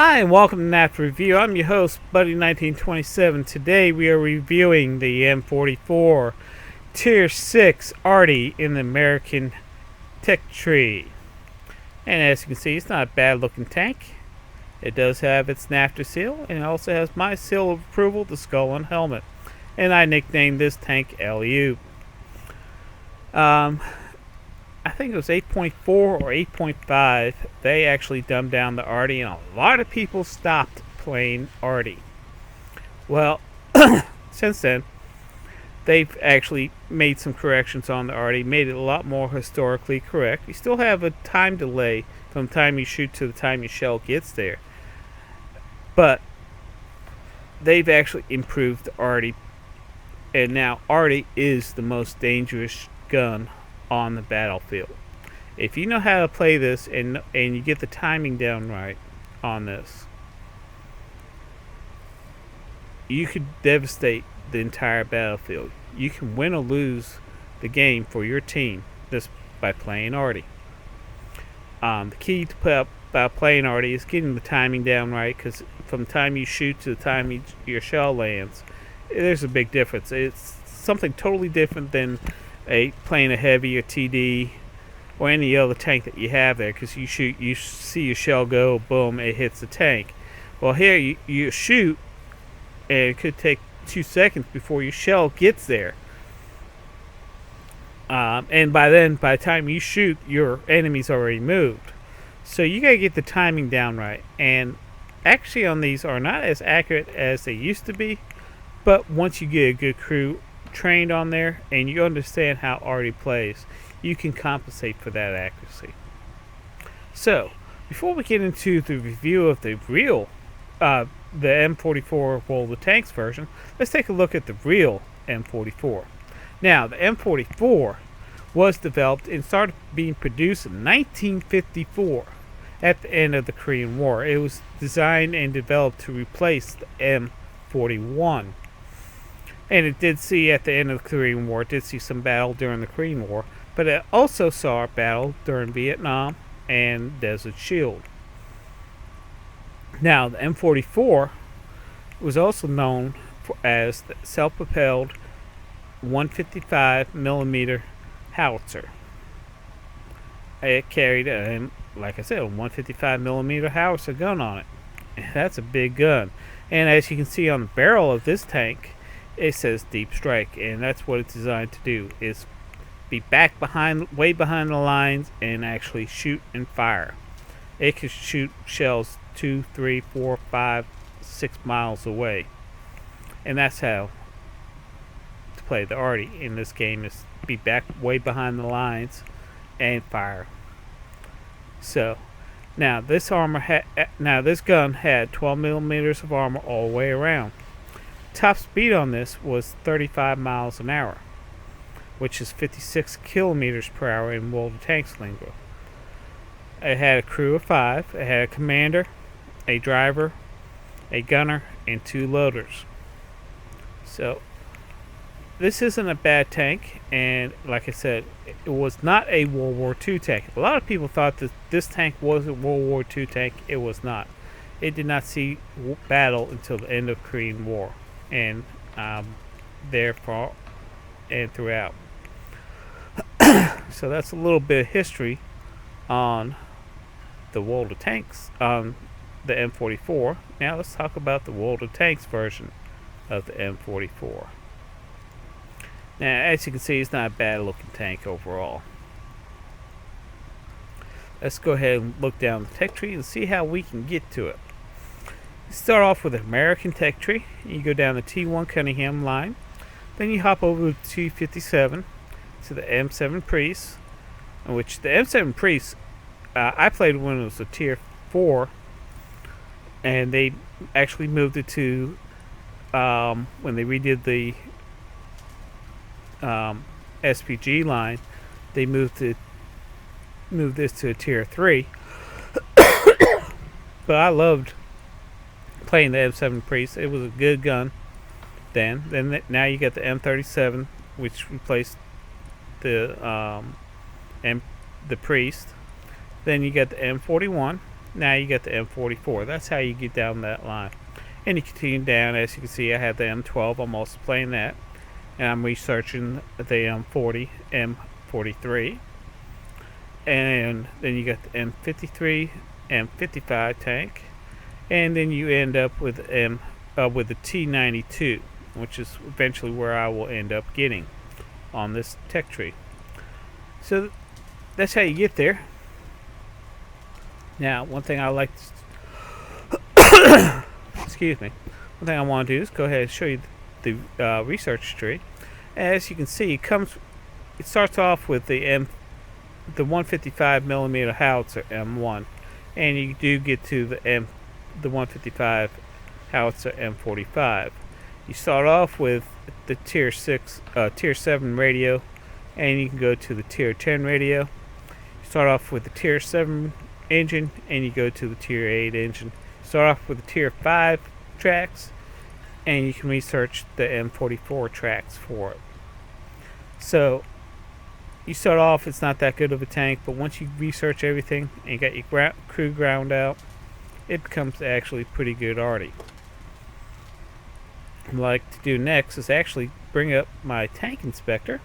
Hi and welcome to NAFTA Review. I'm your host, Buddy1927. Today we are reviewing the M44 Tier 6 Arty in the American Tech Tree. And as you can see, it's not a bad looking tank. It does have its NAFTA seal, and it also has my seal of approval, the skull and helmet. And I nicknamed this tank LU. I think it was 8.4 or 8.5. They actually dumbed down the Arty, and a lot of people stopped playing Arty. Well, since then, they've actually made some corrections on the Arty, made it a lot more historically correct. You still have a time delay from the time you shoot to the time your shell gets there, but they've actually improved the Arty, and now Arty is the most dangerous gun on the battlefield. If you know how to play this and you get the timing down right on this, you could devastate the entire battlefield. You can win or lose the game for your team just by playing Arty. The key to about playing Arty is getting the timing down right, because from the time you shoot to the time your shell lands, there's a big difference. It's something totally different than playing a heavy or TD or any other tank that you have there, because you shoot, you see your shell go, boom, it hits the tank. Well, here you shoot, and it could take 2 seconds before your shell gets there. And by the time you shoot, your enemy's already moved. So you gotta get the timing down right. And actually, on these are not as accurate as they used to be, but once you get a good crew trained on there and you understand how Arty plays, you can compensate for that accuracy. So before we get into the review of the real the M44 World of Tanks version, let's take a look at the real M44. Now, the M44 was developed and started being produced in 1954 at the end of the Korean War. It was designed and developed to replace the M41. And it did see, at the end of the Korean War, it did see some battle during the Korean War, but it also saw a battle during Vietnam and Desert Shield. Now, the M44 was also known as the self-propelled 155mm howitzer. It carried, like I said, a 155mm howitzer gun on it. And that's a big gun. And as you can see on the barrel of this tank, it says Deep Strike, and that's what it's designed to do, is be way behind the lines and actually shoot and fire. It can shoot shells 2, 3, 4, 5, 6 miles away. And that's how to play the Arty in this game, is be way behind the lines and fire. So now this gun had 12 millimeters of armor all the way around. Top speed on this was 35 miles an hour, which is 56 kilometers per hour in World of Tanks lingo. It had a crew of 5. It had a commander, a driver, a gunner, and 2 loaders. So this isn't a bad tank, and like I said, it was not a World War II tank. A lot of people thought that this tank was a World War II tank. It was not. It did not see battle until the end of the Korean War, and therefore and throughout. So that's a little bit of history on the World of Tanks, on the M44. Now let's talk about the World of Tanks version of the M44. Now, as you can see, it's not a bad looking tank overall. Let's go ahead and look down the tech tree and see how we can get to it. Start off with the American tech tree. You go down the T1 Cunningham line, then you hop over to T57 to the M7 Priest, in which the M7 Priest, I played when it was a Tier 4, and they actually moved it to, when they redid the SPG line, they moved this to a Tier 3. But I loved playing the M7 Priest. It was a good gun then. Now you got the M37, which replaced the Priest. Then you got the M41, Now you got the M44. That's how you get down that line. And you continue down. As you can see, I have the M12. I'm also playing that. And I'm researching the M40, M43. And then you got the M53, M55 tank. And then you end up with the T92, which is eventually where I will end up getting on this tech tree. So that's how you get there. Now, one thing I like to excuse me. One thing I want to do is go ahead and show you the research tree. As you can see, it starts off with the 155 millimeter howitzer M1, and you do get to the 155 howitzer M45. You start off with the tier 7 radio, and you can go to the tier 10 radio. You start off with the tier 7 engine, and you go to the tier 8 engine. Start off with the tier 5 tracks, and you can research the M44 tracks for it. So you start off, it's not that good of a tank, but once you research everything and you got your crew ground out, it becomes actually pretty good Arty. What I'd like to do next is actually bring up my tank inspector,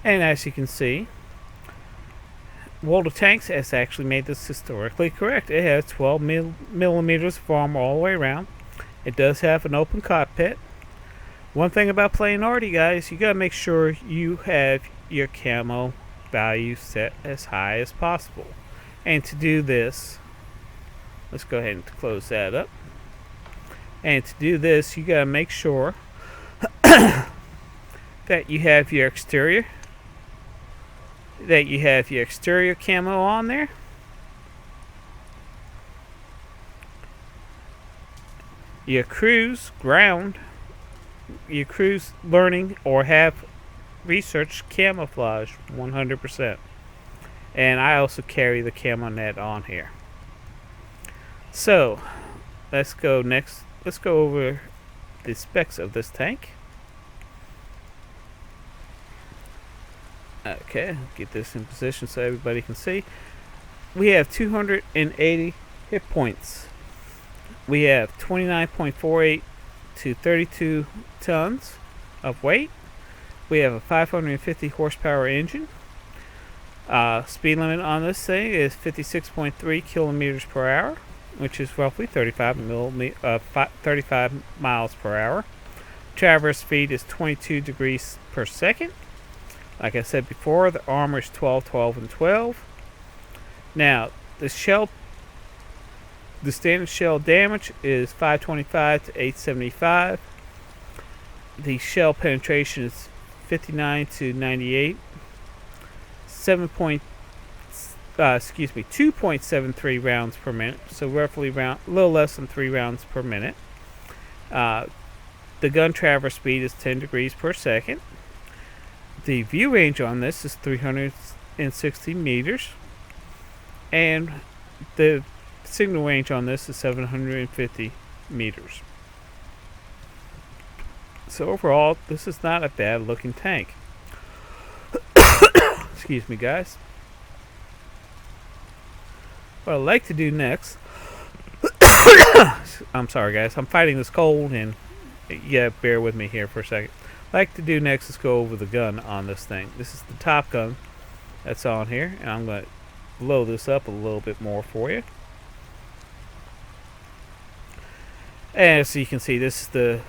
and as you can see, World of Tanks has actually made this historically correct. It has 12 millimeters of armor all the way around. It does have an open cockpit. One thing about playing Arty, guys, you gotta make sure you have your camo value set as high as possible. And to do this, let's go ahead and close that up. And to do this, you gotta make sure that you have your exterior camo on there. Your crew's learning or have researched camouflage 100%. And I also carry the camo net on here. So let's go next. Let's go over the specs of this tank. Okay, get this in position so everybody can see. We have 280 hit points. We have 29.48 to 32 tons of weight. We have a 550 horsepower engine. Speed limit on this thing is 56.3 kilometers per hour, which is roughly 35 miles per hour. Traverse speed is 22 degrees per second. Like I said before, the armor is 12, 12, and 12. Now, the standard shell damage is 525 to 875. The shell penetration is 59 to 98. 2.73 rounds per minute, so roughly a little less than 3 rounds per minute. The gun traverse speed is 10 degrees per second. The view range on this is 360 meters, and the signal range on this is 750 meters. So overall, this is not a bad looking tank. Excuse me, guys. What I'd like to do next I'm sorry, guys, I'm fighting this cold, and yeah, bear with me here for a second. What I'd like to do next is go over the gun on this thing. This is the top gun that's on here, and I'm going to blow this up a little bit more for you. As you can see, this is the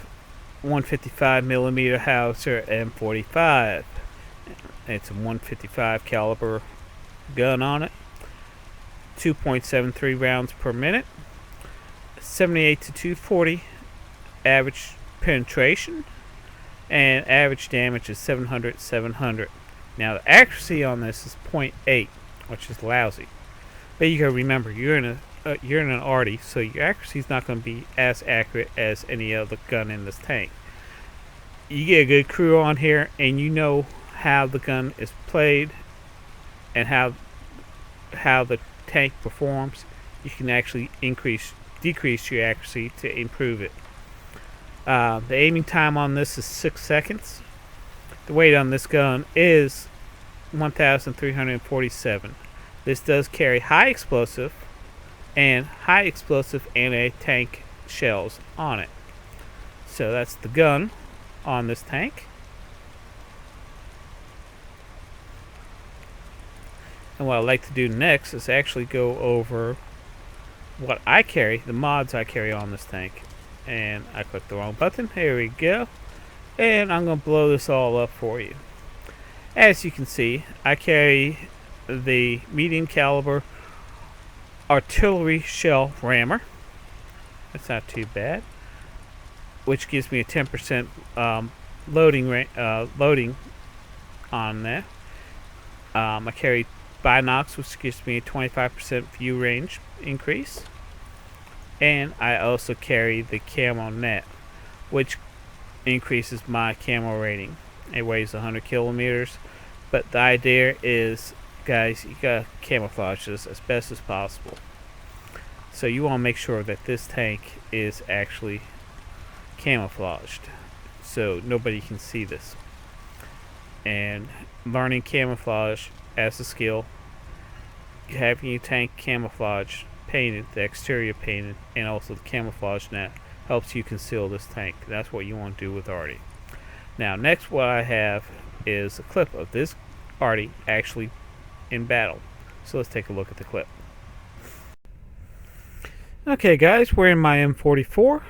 155 millimeter howitzer M45. It's a 155 caliber gun on it. 2.73 rounds per minute. 78 to 240 average penetration, and average damage is 700 700. Now the accuracy on this is 0.8, which is lousy. But you gotta remember, you're in an Arty, so your accuracy is not going to be as accurate as any other gun in this tank. You get a good crew on here, and you know how the gun is played and how the tank performs. You can actually decrease your accuracy to improve it. The aiming time on this is 6 seconds. The weight on this gun is 1,347. This does carry high explosive anti-tank shells on it. So that's the gun on this tank. And what I'd like to do next is actually go over what I carry, the mods I carry on this tank. And I clicked the wrong button. Here we go. And I'm going to blow this all up for you. As you can see, I carry the medium caliber artillery shell rammer. That's not too bad. Which gives me a 10% loading on there. I carry Binox, which gives me a 25% view range increase. And I also carry the camo net, which increases my camo rating. It weighs 100 kilometers, but the idea is, guys, you gotta camouflage this as best as possible. So you want to make sure that this tank is actually camouflaged, so nobody can see this. And learning camouflage as a skill, having your tank camouflage painted, the exterior painted, and also the camouflage net helps you conceal this tank. That's what you want to do with Arty. Now, next, what I have is a clip of this Arty actually in battle. So let's take a look at the clip. Okay, guys, we're in my M44.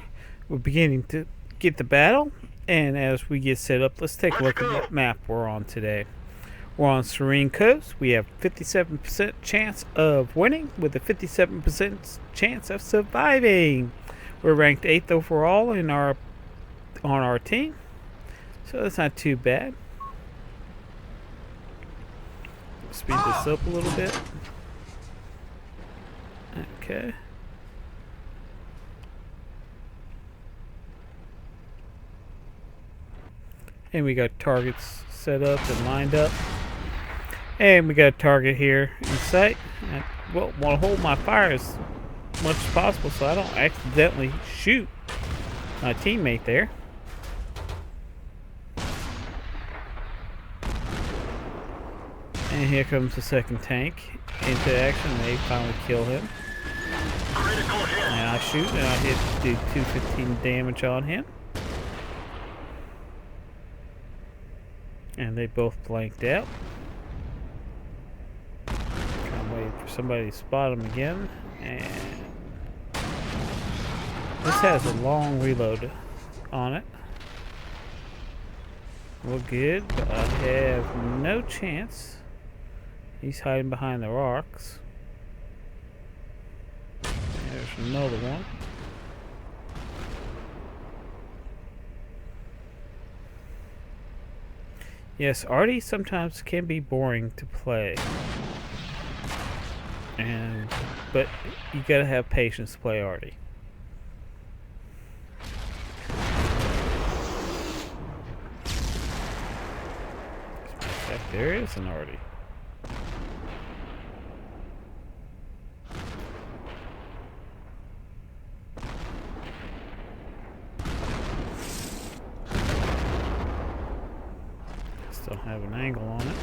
We're beginning to get the battle, and as we get set up, let's take a look at what map we're on today. We're on Serene Coast. We have 57% chance of winning with a 57% chance of surviving. We're ranked 8th overall in on our team, so that's not too bad. Speed this up a little bit. Okay. And we got targets set up and lined up. And we got a target here in sight. I want to hold my fire as much as possible so I don't accidentally shoot my teammate there. And here comes the second tank into action. They finally kill him. And I shoot and I do 215 damage on him. And they both blanked out. I'm waiting for somebody to spot them again. And this has a long reload on it. We're good, but I have no chance. He's hiding behind the rocks. There's another one. Yes, Arty sometimes can be boring to play. But you gotta have patience to play Arty. In fact, there is an Arty. Still have an angle on it.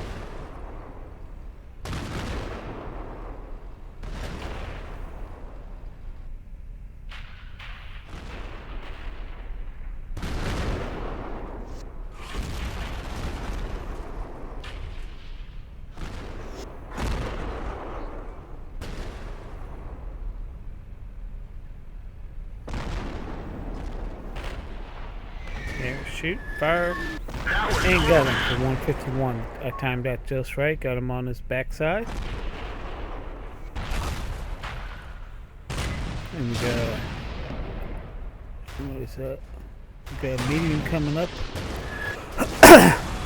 There, shoot, fire. And got him for 151. I timed that just right. Got him on his backside. And we got, what is that? We got a medium coming up.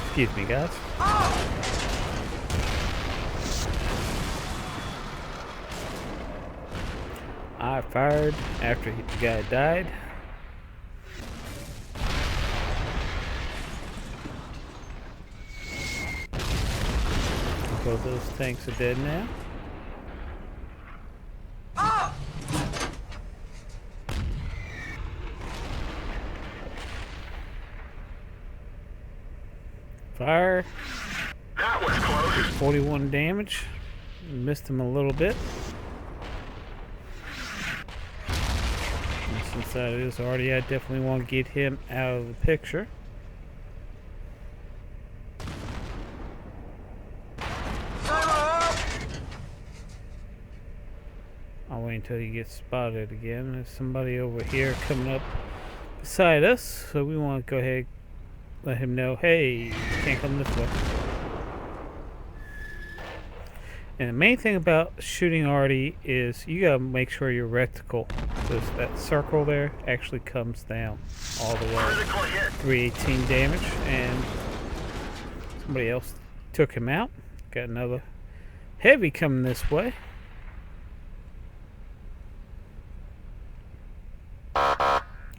Excuse me, guys. I fired after the guy died. Both those tanks are dead now. Fire. That was close. 41 damage. Missed him a little bit. And since that is Arty, I definitely want to get him out of the picture. I'll wait until he gets spotted again. There's somebody over here coming up beside us, so we want to go ahead and let him know, hey, you can't come this way. And the main thing about shooting Arty is you gotta make sure your reticle, that circle there, actually comes down all the way. 318 damage, and somebody else took him out. Got another heavy coming this way.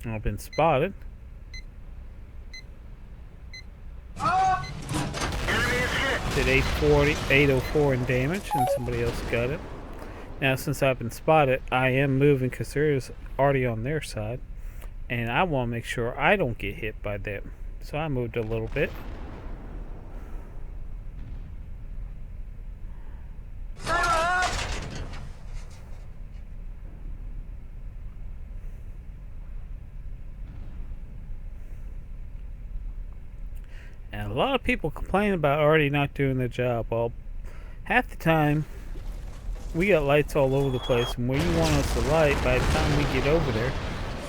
I've been spotted. Did 804 in damage, and somebody else got it. Now, since I've been spotted, I am moving because there is Arty on their side, and I want to make sure I don't get hit by them. So I moved a little bit. And a lot of people complain about Arty not doing their job. Well, half the time, we got lights all over the place, and where you want us to light, by the time we get over there,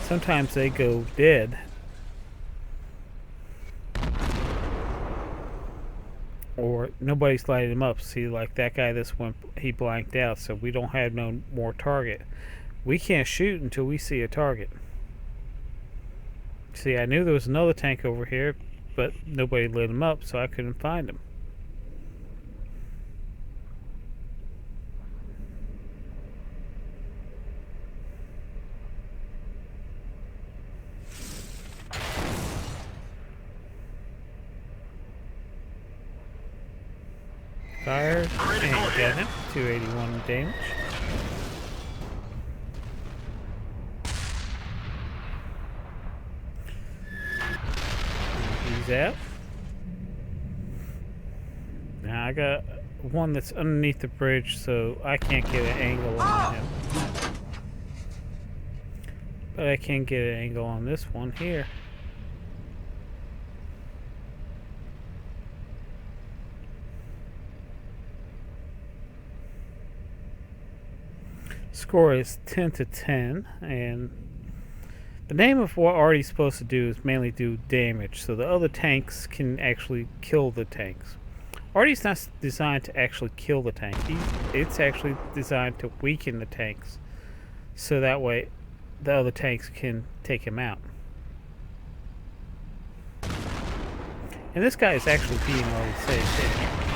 sometimes they go dead. Or nobody's lighting them up. See, like that guy, this one, he blanked out, so we don't have no more target. We can't shoot until we see a target. See, I knew there was another tank over here, but nobody lit him up, so I couldn't find him. Fired and got him. 281 damage. He's out. Now I got one that's underneath the bridge, so I can't get an angle on him. But I can get an angle on this one here. Score is 10-10, and the name of what Arty's supposed to do is mainly do damage, so the other tanks can actually kill the tanks. Arty's not designed to actually kill the tank. It's actually designed to weaken the tanks, so that way the other tanks can take him out. And this guy is actually being already safe.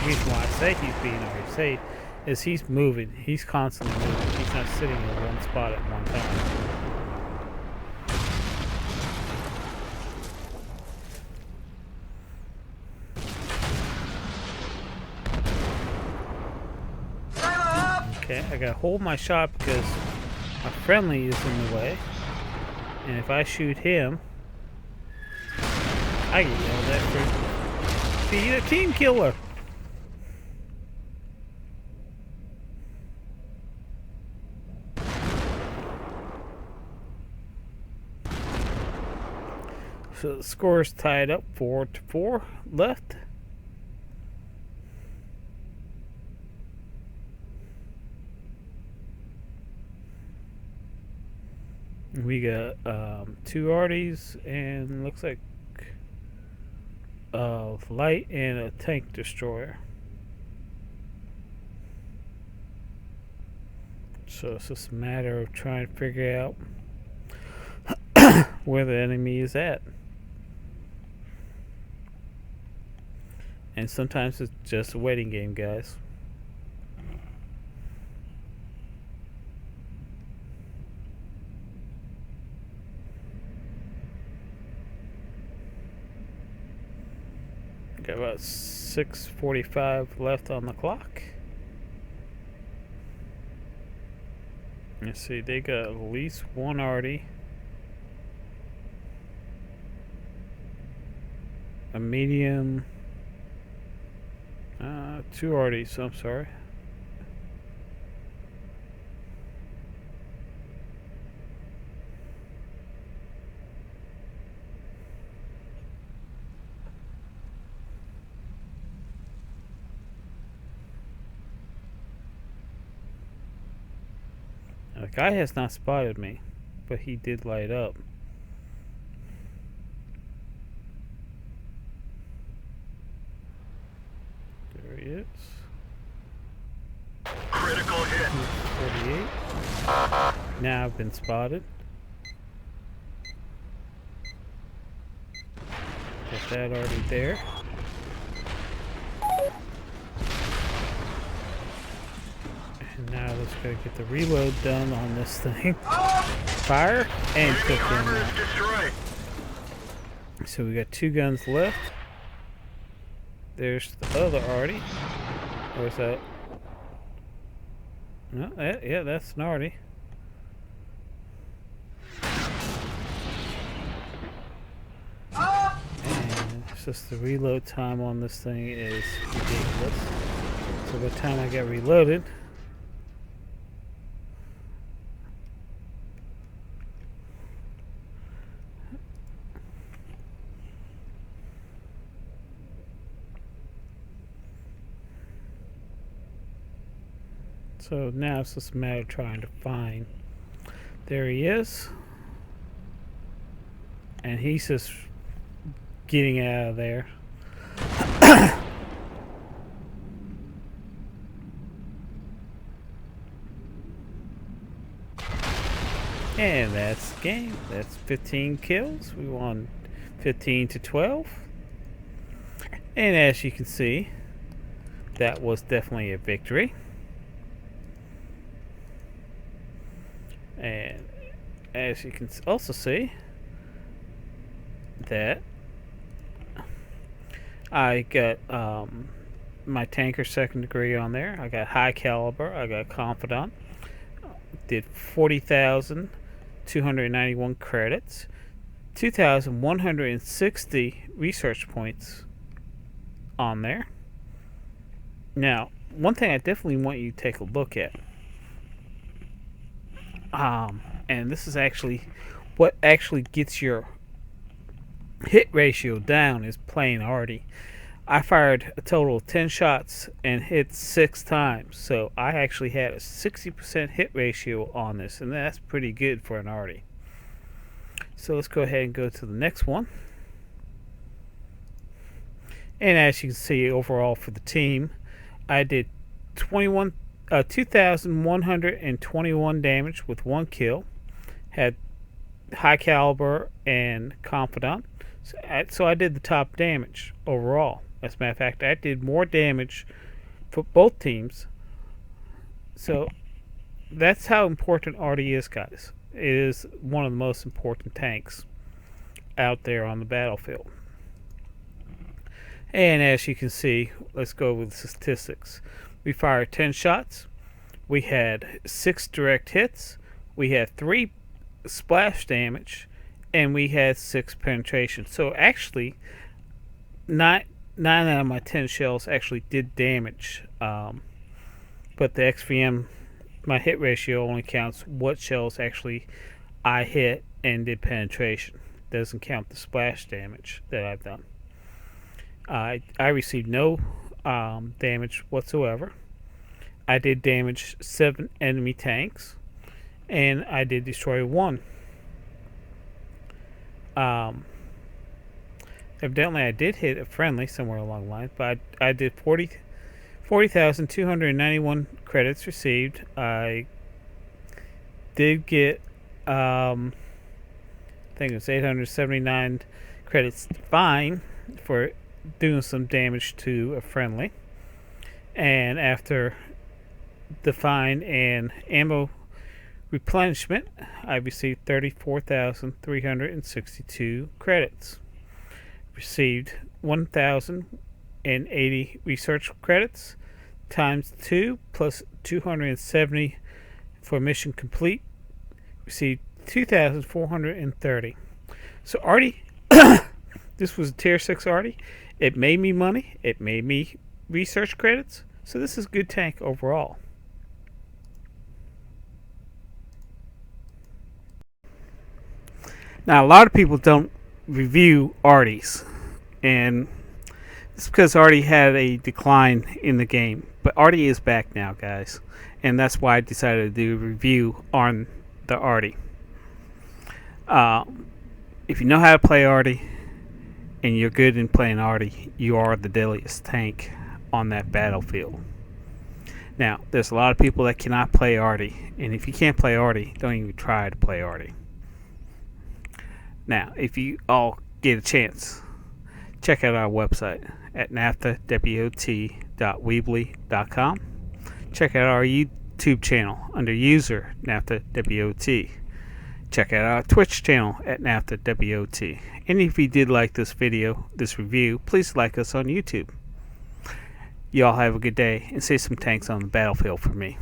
The reason why I say he's being already safe is he's moving. He's constantly moving. He's not sitting in one spot at one time. Okay, I gotta hold my shot because my friendly is in the way. And if I shoot him, I get yelled at for being a team killer. So the score is tied up 4-4 left. We got 2 Artys and looks like light and a tank destroyer. So it's just a matter of trying to figure out where the enemy is at. And sometimes it's just a waiting game, guys. Got about 6:45 left on the clock. Let's see, they got at least 1 Arty, a medium, 2 Artys, I'm sorry, Guy has not spotted me, but he did light up. There he is. Critical hit. 48. Now I've been spotted. Got that already there. And now let's go get the reload done on this thing. Fire and cook in. So we got 2 guns left. There's the other Arty. Where's that? No, yeah, that's an Arty. And it's just the reload time on this thing is ridiculous. So by the time I get reloaded, so now it's just a matter of trying to find. There he is. And he's just getting out of there. And that's the game. That's 15 kills. We won 15 to 12. And as you can see, that was definitely a victory. And as you can also see, that I got my tanker 2nd degree on there. I got high caliber. I got confidant. Did 40,291 credits, 2,160 research points on there. Now, one thing I definitely want you to take a look at, and this is actually what actually gets your hit ratio down, is playing Arty. I fired a total of 10 shots and hit 6 times, so I actually had a 60% hit ratio on this, and that's pretty good for an Arty. So let's go ahead and go to the next one. And as you can see, overall for the team, I did 2,121 damage with 1 kill. Had high caliber and confidant. So I did the top damage overall. As a matter of fact, I did more damage for both teams. So that's how important Arty is, guys. It is one of the most important tanks out there on the battlefield. And as you can see, let's go with the statistics. We fired 10 shots. We had 6 direct hits. We had 3 splash damage. And we had 6 penetration. So actually, 9 out of my 10 shells actually did damage. But the XVM, my hit ratio only counts what shells actually I hit and did penetration. It doesn't count the splash damage that I've done. I received no damage whatsoever. I did damage 7 enemy tanks. And I did destroy 1. Evidently I did hit a friendly somewhere along the line, but I did 40,291 credits received. I did get I think it was 879 credits fine for doing some damage to a friendly. And after the fine and ammo replenishment, I received 34,362 credits. Received 1,080 research credits times 2 plus 270 for mission complete. Received 2,430. So Arty, this was a tier 6 Arty. It made me money. It made me research credits. So this is a good tank overall. Now, a lot of people don't review Artys, and it's because Arty had a decline in the game. But Arty is back now, guys, and that's why I decided to do a review on the Arty. If you know how to play Arty and you're good in playing Arty, you are the deadliest tank on that battlefield. Now, there's a lot of people that cannot play Arty, and if you can't play Arty, don't even try to play Arty. Now, if you all get a chance, check out our website at NAFTAwot.weebly.com. Check out our YouTube channel under user NAFTAwot. Check out our Twitch channel at NAFTAwot. And if you did like this video, this review, please like us on YouTube. Y'all have a good day and save some tanks on the battlefield for me.